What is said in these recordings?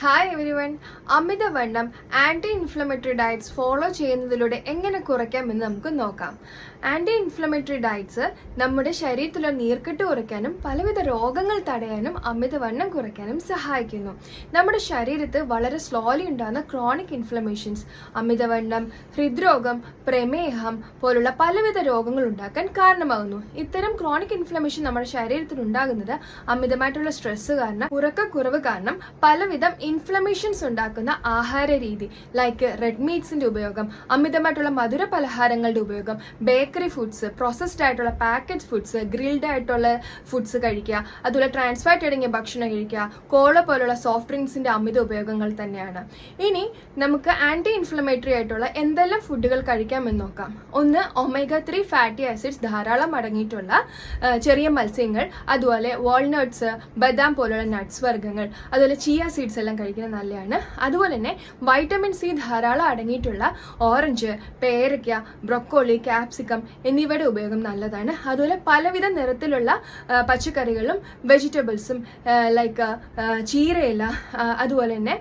Hi everyone. അമിതവണ്ണം anti inflammatory diets follow ചെയ്യുന്നതിലൂടെ എങ്ങനെ കുറയ്ക്കാമെന്ന് നമുക്ക് നോക്കാം. ആൻറ്റി ഇൻഫ്ലമേറ്ററി ഡയറ്റ്സ് നമ്മുടെ ശരീരത്തിലുള്ള നീർക്കെട്ട് കുറയ്ക്കാനും പലവിധ രോഗങ്ങൾ തടയാനും അമിതവണ്ണം കുറയ്ക്കാനും സഹായിക്കുന്നു. നമ്മുടെ ശരീരത്ത് വളരെ സ്ലോലി ഉണ്ടാകുന്ന ക്രോണിക് ഇൻഫ്ലമേഷൻസ്, അമിതവണ്ണം, ഹൃദ്രോഗം, പ്രമേഹം പോലുള്ള പലവിധ രോഗങ്ങൾ ഉണ്ടാക്കാൻ കാരണമാകുന്നു. ഇത്തരം ക്രോണിക് ഇൻഫ്ലമേഷൻ നമ്മുടെ ശരീരത്തിൽ ഉണ്ടാകുന്നത് അമിതമായിട്ടുള്ള സ്ട്രെസ് കാരണം, ഉറക്കക്കുറവ് കാരണം, പലവിധം ഇൻഫ്ലമേഷൻസ് ഉണ്ടാക്കുന്ന ആഹാര രീതി ലൈക്ക് റെഡ് മീറ്റ്സിന്റെ ഉപയോഗം, അമിതമായിട്ടുള്ള മധുര പലഹാരങ്ങളുടെ ഉപയോഗം, ബേക്കറി ഫുഡ്സ്, പ്രോസസ്ഡ് ആയിട്ടുള്ള പാക്കറ്റ് ഫുഡ്സ്, ഗ്രിൽഡ് ആയിട്ടുള്ള ഫുഡ്സ് കഴിക്കുക, അതുപോലെ ട്രാൻസ്ഫാറ്റ് അടങ്ങിയ ഭക്ഷണം കഴിക്കുക, കോള പോലുള്ള സോഫ്റ്റ് ഡ്രിങ്ക്സിന്റെ അമിത ഉപയോഗങ്ങൾ തന്നെയാണ്. ഇനി നമുക്ക് ആന്റി ഇൻഫ്ലമേറ്ററി ആയിട്ടുള്ള എന്തെല്ലാം ഫുഡുകൾ കഴിക്കാമെന്ന് നോക്കാം. ഒന്ന്, omega-3 ഫാറ്റി ആസിഡ്സ് ധാരാളം അടങ്ങിയിട്ടുള്ള ചെറിയ മത്സ്യങ്ങൾ, അതുപോലെ വാൾനട്ട്സ്, ബദാം പോലുള്ള നട്ട്സ് വർഗ്ഗങ്ങൾ, അതുപോലെ ചിയ സീഡ്സ് എല്ലാം കഴിക്കുന്നത് നല്ലതാണ്. അതുപോലെ തന്നെ വൈറ്റമിൻ സി ധാരാളം അടങ്ങിയിട്ടുള്ള ഓറഞ്ച്, പേരയ്ക്ക, ബ്രൊക്കോളി, ക്യാപ്സിക്കം എന്നിവയുടെ ഉപയോഗം നല്ലതാണ്. അതുപോലെ പലവിധ നിറത്തിലുള്ള പച്ചക്കറികളും വെജിറ്റബിൾസും ലൈക്ക് ചീരയില, അതുപോലെ തന്നെ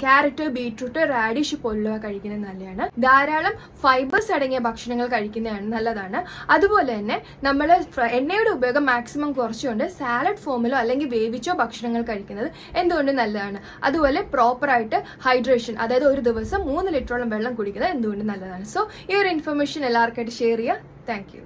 ക്യാരറ്റ്, ബീട്രൂട്ട്, റാഡിഷ് പോലുള്ളവ കഴിക്കുന്നത് നല്ലതാണ്. ധാരാളം ഫൈബേഴ്സ് അടങ്ങിയ ഭക്ഷണങ്ങൾ കഴിക്കുന്നതാണ് നല്ലതാണ്. അതുപോലെ തന്നെ നമ്മൾ എണ്ണയുടെ ഉപയോഗം മാക്സിമം കുറച്ചുകൊണ്ട് സാലഡ് ഫോമിലോ അല്ലെങ്കിൽ വേവിച്ചോ ഭക്ഷണങ്ങൾ കഴിക്കുന്നത് എന്തുകൊണ്ട് നല്ലതാണ്. അതുപോലെ പ്രോപ്പറായിട്ട് ഹൈഡ്രേഷൻ, അതായത് ഒരു ദിവസം 3 ലിറ്ററോളം വെള്ളം കുടിക്കുന്നത് എന്തുകൊണ്ട് നല്ലതാണ്. സോ ഈ ഒരു ഇൻഫർമേഷൻ എല്ലാവർക്കായിട്ട് ഷെയർ ചെയ്യുക. Thank you.